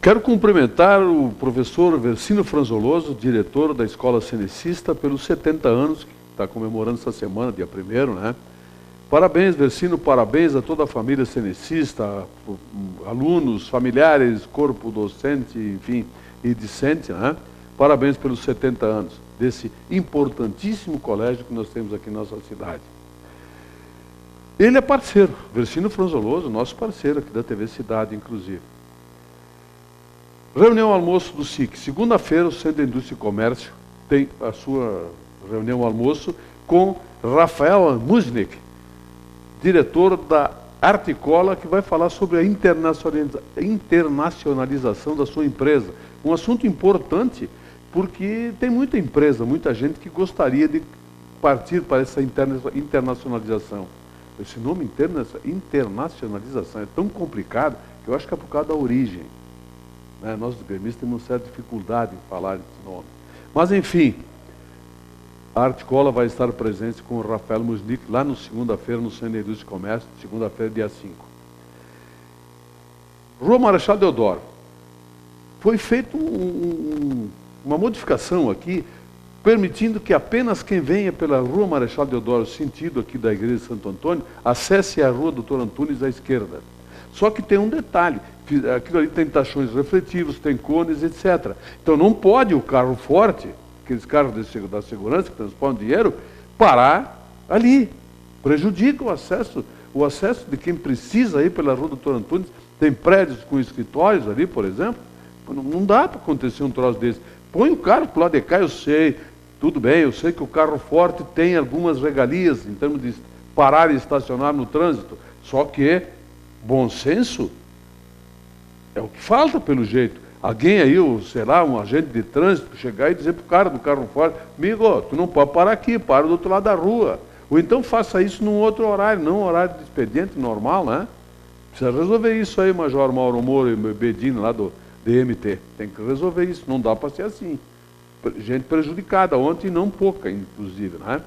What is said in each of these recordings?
Quero cumprimentar o professor Versino Franzoloso, diretor da Escola Cenecista, pelos 70 anos, que está comemorando essa semana, dia 1º, né? Parabéns, Versino, parabéns a toda a família cenecista, alunos, familiares, corpo docente, enfim, e discente, né? Parabéns pelos 70 anos desse importantíssimo colégio que nós temos aqui na nossa cidade. Ele é parceiro, Versino Franzoloso, nosso parceiro aqui da TV Cidade, inclusive. Reunião almoço do SIC. Segunda-feira, o Centro de Indústria e Comércio tem a sua reunião almoço com Rafael Musnik, diretor da Articola, que vai falar sobre a internacionalização da sua empresa. Um assunto importante, porque tem muita empresa, muita gente que gostaria de partir para essa internacionalização. Esse nome internacionalização é tão complicado que eu acho que é por causa da origem. Nós, os gremistas, temos uma certa dificuldade em falar esse nome. Mas, enfim, a Articola vai estar presente com o Rafael Musnik lá no segunda-feira, no Centro de Indústria e Comércio, segunda-feira, dia 5. Rua Marechal Deodoro. Foi feita uma modificação aqui, permitindo que apenas quem venha pela Rua Marechal Deodoro, sentido aqui da Igreja de Santo Antônio, acesse a Rua Doutor Antunes à esquerda. Só que tem um detalhe, aquilo ali tem tachões refletivos, tem cones, etc. Então não pode o carro forte, aqueles carros da segurança que transportam dinheiro, parar ali. Prejudica o acesso de quem precisa ir pela Rua Doutor Antunes. Tem prédios com escritórios ali, por exemplo. Não dá para acontecer um troço desse. Põe o carro para o lado de cá, eu sei, tudo bem, eu sei que o carro forte tem algumas regalias em termos de parar e estacionar no trânsito. Só que bom senso é o que falta, pelo jeito. Alguém aí, sei lá, um agente de trânsito, chegar e dizer para o cara do carro forte: amigo, tu não pode parar aqui, para do outro lado da rua. Ou então faça isso num outro horário, não um horário de expediente normal, né? Precisa resolver isso aí, Major Mauro Moro e Bedino lá do DMT. Tem que resolver isso, não dá para ser assim. Gente prejudicada, ontem não pouca, inclusive, né?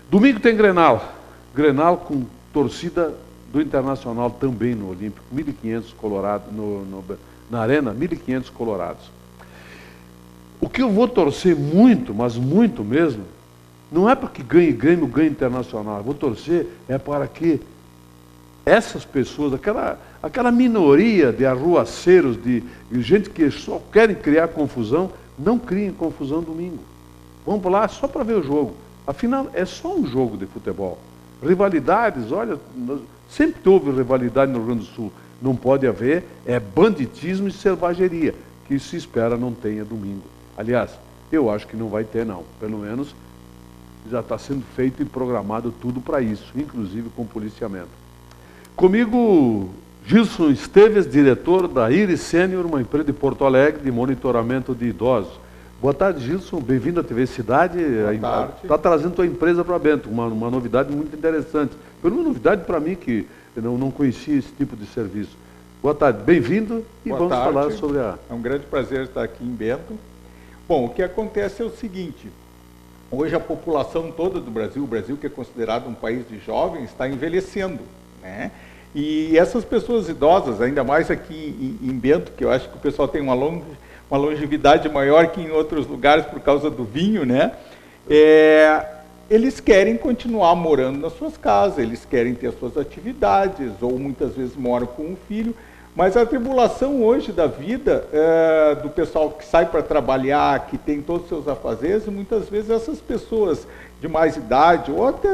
Domingo tem Grenal. Grenal com torcida do Internacional também no Olímpico. 1.500 colorados, na Arena, 1.500 colorados. O que eu vou torcer muito, mas muito mesmo, não é para que ganhe Grêmio, ganhe Internacional. Eu vou torcer para que essas pessoas, aquela minoria de arruaceiros, de gente que só querem criar confusão, não criem confusão domingo. Vamos lá só para ver o jogo. Afinal, é só um jogo de futebol. Rivalidades, olha, sempre houve rivalidade no Rio Grande do Sul. Não pode haver, banditismo e selvageria, que se espera não tenha domingo. Aliás, eu acho que não vai ter, não. Pelo menos já está sendo feito e programado tudo para isso, inclusive com policiamento. Comigo, Gilson Esteves, diretor da Iris Sênior, uma empresa de Porto Alegre de monitoramento de idosos. Boa tarde, Gilson, bem-vindo à TV Cidade. Está trazendo tua empresa para Bento, uma novidade muito interessante. Foi uma novidade para mim, que eu não conhecia esse tipo de serviço. Boa tarde, bem-vindo e vamos falar sobre a... É um grande prazer estar aqui em Bento. Bom, o que acontece é o seguinte: hoje a população toda do Brasil, o Brasil que é considerado um país de jovens, está envelhecendo, né? E essas pessoas idosas, ainda mais aqui em Bento, que eu acho que o pessoal tem uma longevidade maior que em outros lugares por causa do vinho, né? Eles querem continuar morando nas suas casas, eles querem ter as suas atividades, ou muitas vezes moram com um filho, mas a tribulação hoje da vida, do pessoal que sai para trabalhar, que tem todos os seus afazeres, muitas vezes essas pessoas de mais idade, ou até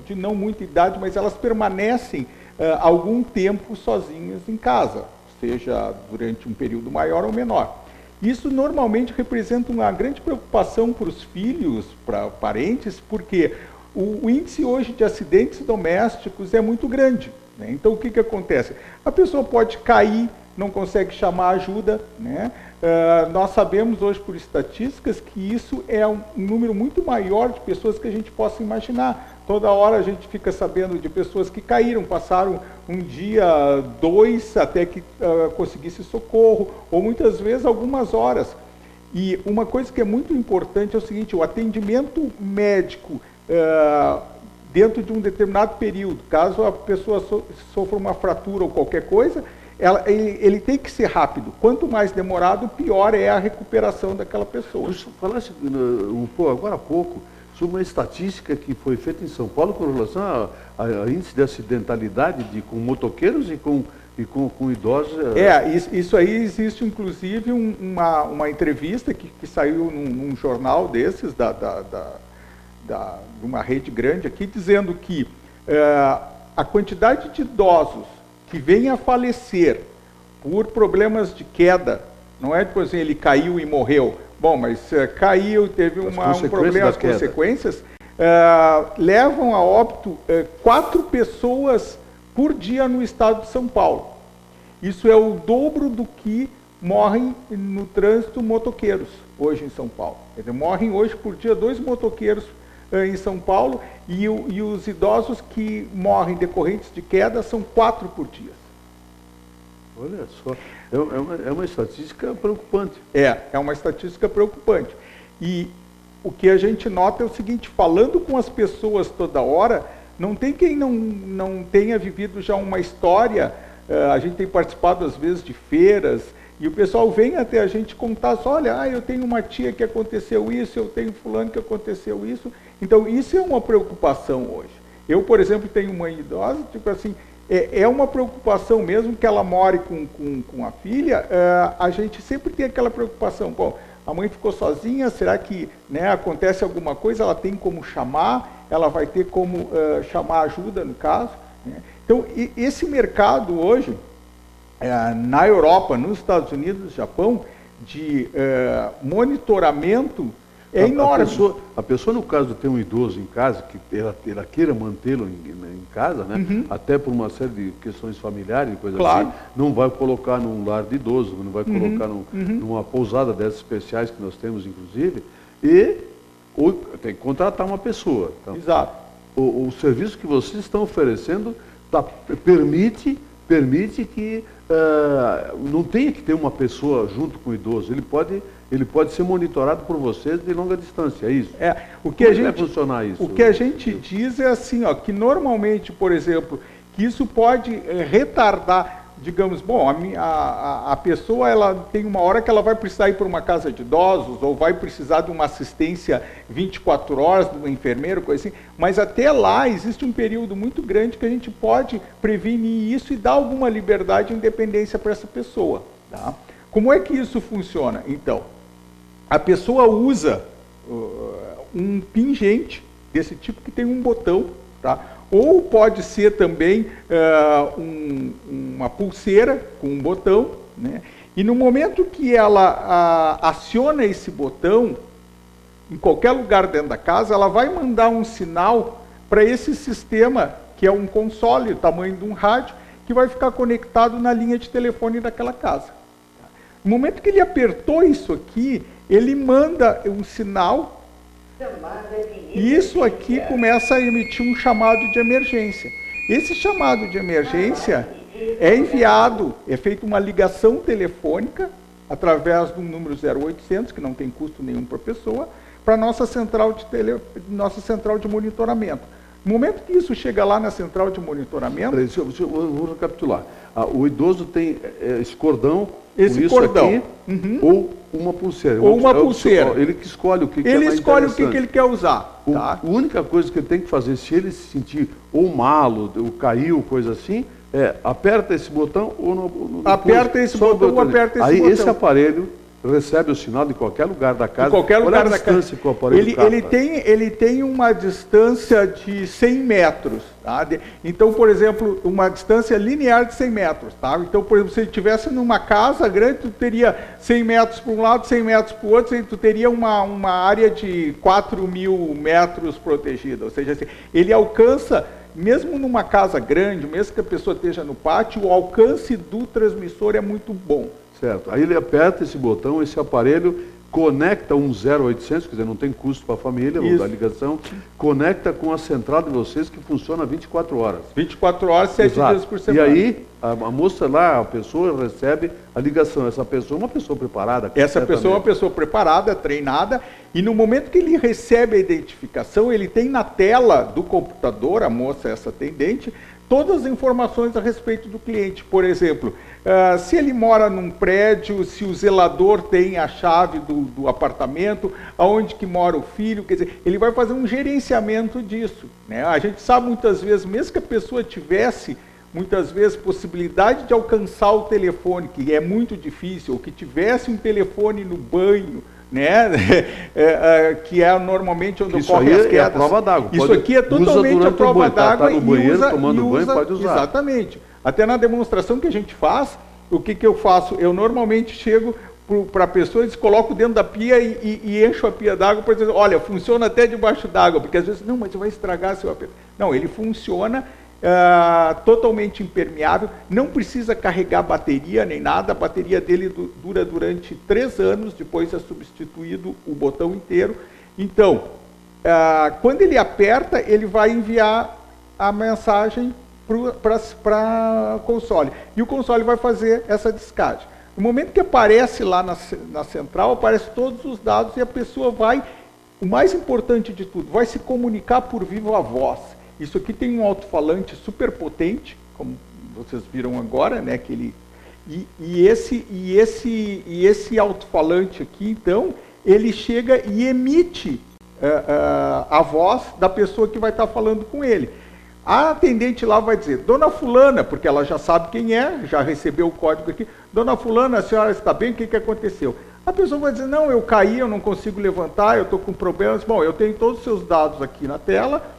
de não muita idade, mas elas permanecem algum tempo sozinhas em casa, seja durante um período maior ou menor. Isso normalmente representa uma grande preocupação para os filhos, para parentes, porque o índice hoje de acidentes domésticos é muito grande, né? Então o que acontece? A pessoa pode cair, não consegue chamar ajuda, né? Nós sabemos hoje por estatísticas que isso é um número muito maior de pessoas que a gente possa imaginar. Toda hora a gente fica sabendo de pessoas que caíram, passaram um dia, 2, até que conseguisse socorro, ou muitas vezes algumas horas. E uma coisa que é muito importante é o seguinte: o atendimento médico dentro de um determinado período, caso a pessoa sofra uma fratura ou qualquer coisa, ele tem que ser rápido. Quanto mais demorado, pior é a recuperação daquela pessoa. Você falasse agora há pouco sobre uma estatística que foi feita em São Paulo com relação a índice de acidentalidade com motoqueiros e com idosos. Isso aí existe, inclusive, uma entrevista que saiu num jornal desses, de uma rede grande aqui, dizendo que a quantidade de idosos que vêm a falecer por problemas de queda, não é tipo assim, ele caiu e morreu. Bom, mas caiu, teve um problema, as consequências levam a óbito 4 pessoas por dia no estado de São Paulo. Isso é o dobro do que morrem no trânsito motoqueiros hoje em São Paulo. Morrem hoje por dia 2 motoqueiros em São Paulo e os idosos que morrem decorrentes de queda são 4 por dia. Olha só, é uma estatística preocupante. É uma estatística preocupante. E o que a gente nota é o seguinte, falando com as pessoas toda hora, não tem quem não tenha vivido já uma história. A gente tem participado às vezes de feiras, e o pessoal vem até a gente contar, olha, eu tenho uma tia que aconteceu isso, eu tenho fulano que aconteceu isso. Então isso é uma preocupação hoje. Eu, por exemplo, tenho mãe idosa, tipo assim, é uma preocupação mesmo que ela more com a filha, a gente sempre tem aquela preocupação, bom, a mãe ficou sozinha, será que acontece alguma coisa, ela tem como chamar, ela vai ter como chamar ajuda no caso, né? Então, esse mercado hoje, na Europa, nos Estados Unidos, no Japão, de monitoramento é enorme. A pessoa, no caso de ter um idoso em casa, que ela queira mantê-lo em casa, né? Até por uma série de questões familiares e coisas assim, não vai colocar num lar de idoso, não vai colocar numa pousada dessas especiais que nós temos, inclusive, ou tem que contratar uma pessoa. Então, exato. O serviço que vocês estão oferecendo permite que não tenha que ter uma pessoa junto com o idoso, ele pode ser monitorado por vocês de longa distância, é isso? Vai funcionar isso? O que a gente diz é assim, que normalmente, por exemplo, que isso pode retardar, digamos, bom, a pessoa ela tem uma hora que ela vai precisar ir para uma casa de idosos, ou vai precisar de uma assistência 24 horas, de um enfermeiro, coisa assim, mas até lá existe um período muito grande que a gente pode prevenir isso e dar alguma liberdade e independência para essa pessoa. Tá? Como é que isso funciona? Então, a pessoa usa um pingente desse tipo que tem um botão, tá? Ou pode ser também uma pulseira com um botão, né? E no momento que ela aciona esse botão, em qualquer lugar dentro da casa, ela vai mandar um sinal para esse sistema, que é um console, o tamanho de um rádio, que vai ficar conectado na linha de telefone daquela casa. No momento que ele apertou isso aqui, ele manda um sinal, e isso aqui começa a emitir um chamado de emergência. Esse chamado de emergência é enviado, é feita uma ligação telefônica, através do número 0800, que não tem custo nenhum para a pessoa, para a nossa central de monitoramento. No momento que isso chega lá na central de monitoramento... Eu vou recapitular. O idoso tem esse cordão, esse cordão, aqui, ou uma pulseira. Ou uma pulseira. Ele que escolhe o que ele é mais escolhe o que ele quer usar. Tá? A única coisa que ele tem que fazer, se ele se sentir ou malo, ou caiu, coisa assim, aperta esse botão ou não. Aperta esse botão ou aperta esse botão. Aí esse aparelho recebe o sinal de qualquer lugar da casa. De qualquer lugar da casa. Que o aparelho ele tem uma distância de 100 metros. Tá? Então, por exemplo, uma distância linear de 100 metros. Tá? Então, por exemplo, se ele estivesse numa casa grande, tu teria 100 metros para um lado, 100 metros para o outro, tu teria uma área de 4.000 metros protegida. Ou seja, assim, ele alcança, mesmo numa casa grande, mesmo que a pessoa esteja no pátio, o alcance do transmissor é muito bom. Certo. Aí ele aperta esse botão, esse aparelho conecta um 0800, quer dizer, não tem custo para a família, ou da ligação, conecta com a central de vocês que funciona 24 horas. 24 horas, 7 dias por semana. E aí, a moça lá, a pessoa recebe a ligação. Essa pessoa é uma pessoa preparada. Essa pessoa é uma pessoa preparada, treinada, e no momento que ele recebe a identificação, ele tem na tela do computador, a moça, essa atendente, todas as informações a respeito do cliente. Por exemplo, se ele mora num prédio, se o zelador tem a chave do apartamento, aonde que mora o filho, quer dizer, ele vai fazer um gerenciamento disso, né? A gente sabe muitas vezes, mesmo que a pessoa tivesse muitas vezes possibilidade de alcançar o telefone, que é muito difícil, ou que tivesse um telefone no banho, né? Que é normalmente onde ocorrem as quedas. É a prova d'água. Isso aqui é totalmente a prova d'água. Tá no banheiro, tomando banho, pode usar. Exatamente. Até na demonstração que a gente faz, o que eu faço? Eu normalmente chego para a pessoa, eles colocam dentro da pia e encho a pia d'água para dizer, olha, funciona até debaixo d'água, porque às vezes, não, mas você vai estragar seu apê. Não, ele funciona totalmente impermeável, não precisa carregar bateria nem nada, a bateria dele dura durante 3 anos, depois é substituído o botão inteiro. Então, quando ele aperta, ele vai enviar a mensagem para o console, e o console vai fazer essa descagem. No momento que aparece lá na central, aparecem todos os dados e a pessoa vai, o mais importante de tudo, vai se comunicar por viva voz. Isso aqui tem um alto-falante super potente, como vocês viram agora, né? Que ele, esse alto-falante aqui, então, ele chega e emite a voz da pessoa que vai estar falando com ele. A atendente lá vai dizer, dona fulana, porque ela já sabe quem é, já recebeu o código aqui, dona fulana, a senhora está bem, o que aconteceu? A pessoa vai dizer, não, eu caí, eu não consigo levantar, eu estou com problemas. Bom, eu tenho todos os seus dados aqui na tela,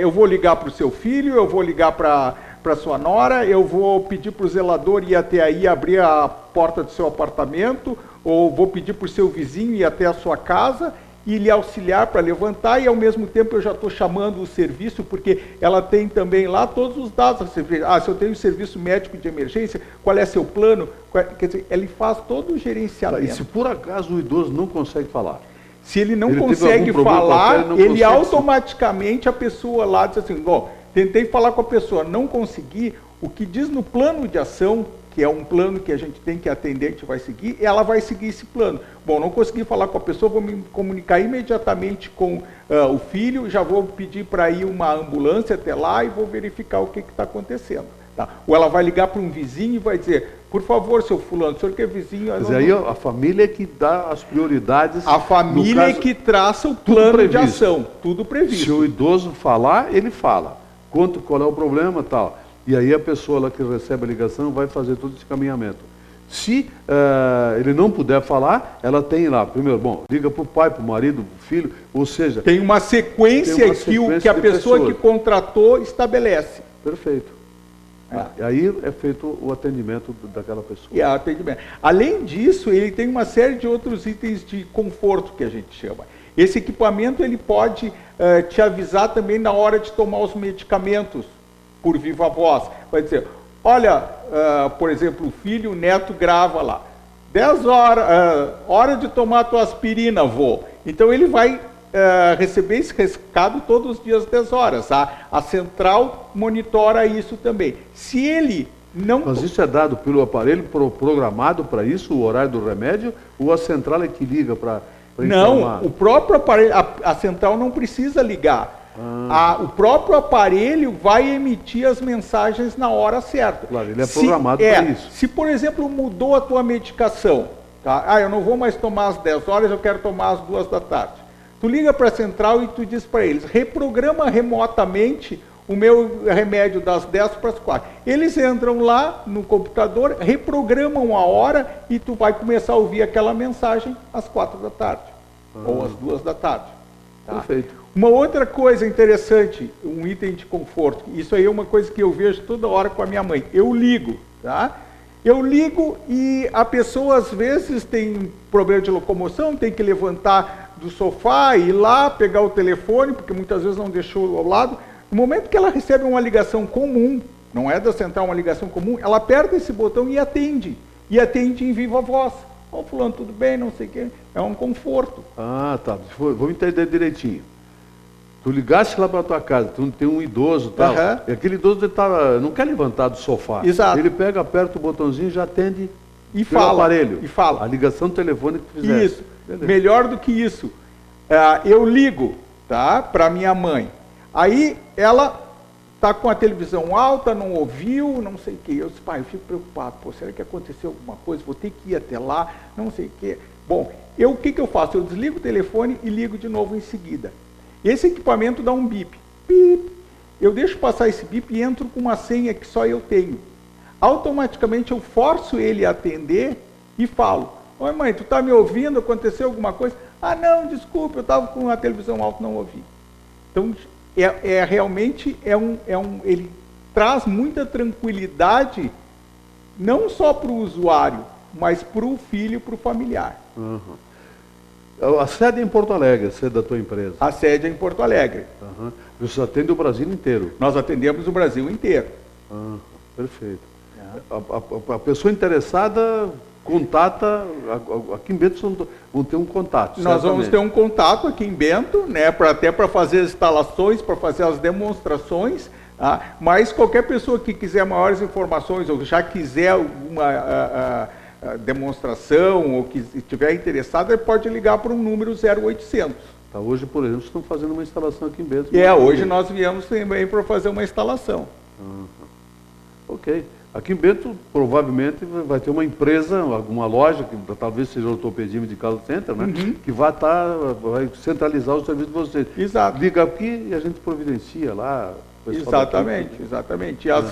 eu vou ligar para o seu filho, eu vou ligar para sua nora, eu vou pedir para o zelador ir até aí, abrir a porta do seu apartamento, ou vou pedir para o seu vizinho ir até a sua casa e lhe auxiliar para levantar, e ao mesmo tempo eu já estou chamando o serviço, porque ela tem também lá todos os dados. Se eu tenho serviço médico de emergência, qual é seu plano? Quer dizer, ele faz todo o gerenciamento. E se por acaso o idoso não consegue falar? Se ele não consegue falar, ele automaticamente, a pessoa lá diz assim, bom, tentei falar com a pessoa, não consegui, o que diz no plano de ação, que é um plano que a gente tem que a atendente vai seguir, ela vai seguir esse plano. Bom, não consegui falar com a pessoa, vou me comunicar imediatamente com o filho, já vou pedir para ir uma ambulância até lá e vou verificar o que está acontecendo. Tá? Ou ela vai ligar para um vizinho e vai dizer, por favor, seu fulano, o senhor que é vizinho... Mas aí a família é que dá as prioridades... A família é que traça o plano de ação, tudo previsto. Se o idoso falar, ele fala. Conta qual é o problema e tal. E aí a pessoa lá que recebe a ligação vai fazer todo esse caminhamento. Se ele não puder falar, ela tem lá, primeiro, bom, liga para o pai, para o marido, para o filho, ou seja... Tem uma sequência, que a pessoa que contratou estabelece. Perfeito. E aí é feito o atendimento daquela pessoa. E atendimento. Além disso, ele tem uma série de outros itens de conforto que a gente chama. Esse equipamento ele pode te avisar também na hora de tomar os medicamentos por viva voz. Vai dizer, olha, por exemplo, o filho, o neto grava lá. 10 horas, hora de tomar a tua aspirina, vô. Então ele vai receber esse recado todos os dias às 10 horas. A central monitora isso também. Se ele não... Mas isso é dado pelo aparelho programado para isso, o horário do remédio, ou a central é que liga para informar? Não, o próprio aparelho, a central não precisa ligar. O próprio aparelho vai emitir as mensagens na hora certa. Claro, ele é programado para isso. Se, por exemplo, mudou a tua medicação, tá? Eu não vou mais tomar às 10 horas, eu quero tomar às 2 da tarde. Tu liga para a central e tu diz para eles, reprograma remotamente o meu remédio das 10 para as 4. Eles entram lá no computador, reprogramam a hora e tu vai começar a ouvir aquela mensagem às 4 da tarde ou às 2 da tarde. Tá? Perfeito. Uma outra coisa interessante, um item de conforto, isso aí é uma coisa que eu vejo toda hora com a minha mãe. Eu ligo, tá? Eu ligo e a pessoa às vezes tem problema de locomoção, tem que levantar do sofá, ir lá, pegar o telefone, porque muitas vezes não deixou ao lado. No momento que ela recebe uma ligação comum, não é da central, uma ligação comum, ela aperta esse botão e atende em viva voz. Ó, fulano, tudo bem, não sei o quê. É um conforto. Ah, tá. Vamos entender direitinho. Tu ligaste lá para a tua casa, tu tem um idoso e tal, e aquele idoso não quer levantar do sofá. Exato. Ele pega, aperta o botãozinho, já atende e fala, aparelho. E fala. A ligação telefônica que fizesse. Isso. Beleza. Melhor do que isso. Eu ligo, tá, para minha mãe. Aí ela tá com a televisão alta, não ouviu, não sei o quê. Eu disse, pai, eu fico preocupado, pô, será que aconteceu alguma coisa? Vou ter que ir até lá, não sei o quê. Bom, o que eu faço? Eu desligo o telefone e ligo de novo em seguida. Esse equipamento dá um bip. Bip. Eu deixo passar esse bip e entro com uma senha que só eu tenho. Automaticamente eu forço ele a atender e falo, oi mãe, tu tá me ouvindo? Aconteceu alguma coisa? Ah não, desculpa, eu estava com a televisão alta, não ouvi. Então, realmente, ele traz muita tranquilidade, não só para o usuário, mas para o filho e para o familiar. Uhum. A sede é em Porto Alegre, a sede da tua empresa? A sede é em Porto Alegre. Uhum. Você atende o Brasil inteiro? Nós atendemos o Brasil inteiro. Uhum. Perfeito. A pessoa interessada contata, aqui em Bento vão ter um contato. Nós vamos ter um contato aqui em Bento, né, até para fazer as instalações, para fazer as demonstrações, tá? Mas qualquer pessoa que quiser maiores informações ou já quiser alguma demonstração ou que estiver interessado, pode ligar para um número 0800. Tá, hoje, por exemplo, estão fazendo uma instalação aqui em Bento. Hoje nós viemos também para fazer uma instalação. Uhum. Ok. Aqui em Bento, provavelmente, vai ter uma empresa, alguma loja, que talvez seja o Ortopedia Medical Center, né? Uhum. Que vai centralizar o serviço de vocês. Exato. Liga aqui e a gente providencia lá. Exatamente, exatamente. E a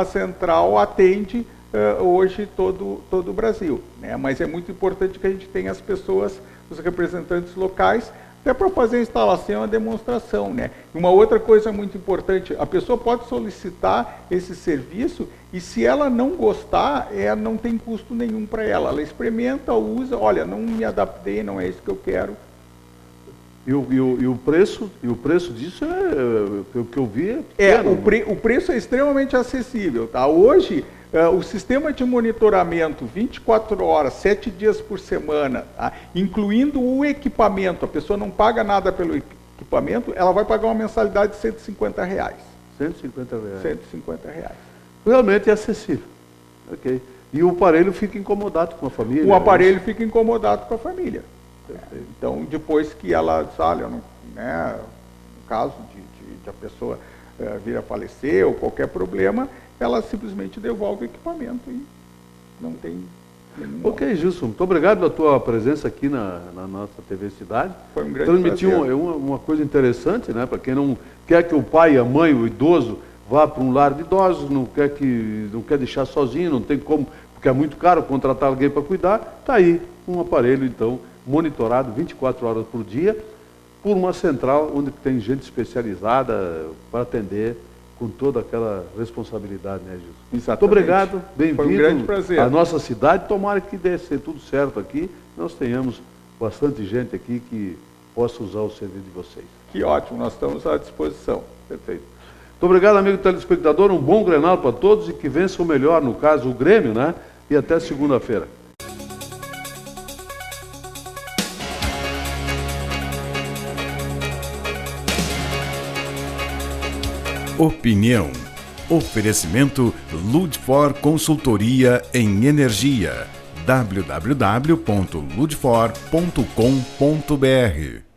central atende hoje todo o Brasil, né? Mas é muito importante que a gente tenha as pessoas, os representantes locais, até para fazer a instalação e a demonstração, né? Uma outra coisa muito importante, a pessoa pode solicitar esse serviço e se ela não gostar, não tem custo nenhum para ela. Ela experimenta, usa, olha, não me adaptei, não é isso que eu quero. E o preço disso o que eu vi é pequeno, o preço é extremamente acessível, tá? Hoje, o sistema de monitoramento 24 horas, 7 dias por semana, tá? Incluindo o equipamento, a pessoa não paga nada pelo equipamento, ela vai pagar uma mensalidade de R$150. R$150. Realmente é acessível. Ok. E o aparelho fica incomodado com a família? O aparelho fica incomodado com a família. Então, depois que ela, no caso de a pessoa vir a falecer ou qualquer problema, ela simplesmente devolve o equipamento e não tem nenhum... Ok, Gilson, muito obrigado pela tua presença aqui na nossa TV Cidade. Foi um grande prazer. uma coisa interessante, né? Para quem não quer que o pai, a mãe, o idoso vá para um lar de idosos, não quer deixar sozinho, não tem como, porque é muito caro contratar alguém para cuidar, está aí um aparelho, então, monitorado 24 horas por dia, por uma central onde tem gente especializada para atender com toda aquela responsabilidade, né, Gilson? Exatamente. Muito obrigado, bem-vindo. Foi um grande prazer. A nossa cidade, tomara que dê tudo certo aqui, nós tenhamos bastante gente aqui que possa usar o serviço de vocês. Que ótimo, nós estamos à disposição. Perfeito. Muito obrigado, amigo telespectador, um bom Grenal para todos e que vença o melhor, no caso, o Grêmio, né? E até segunda-feira. Opinião. Oferecimento Ludfor Consultoria em Energia. www.ludfor.com.br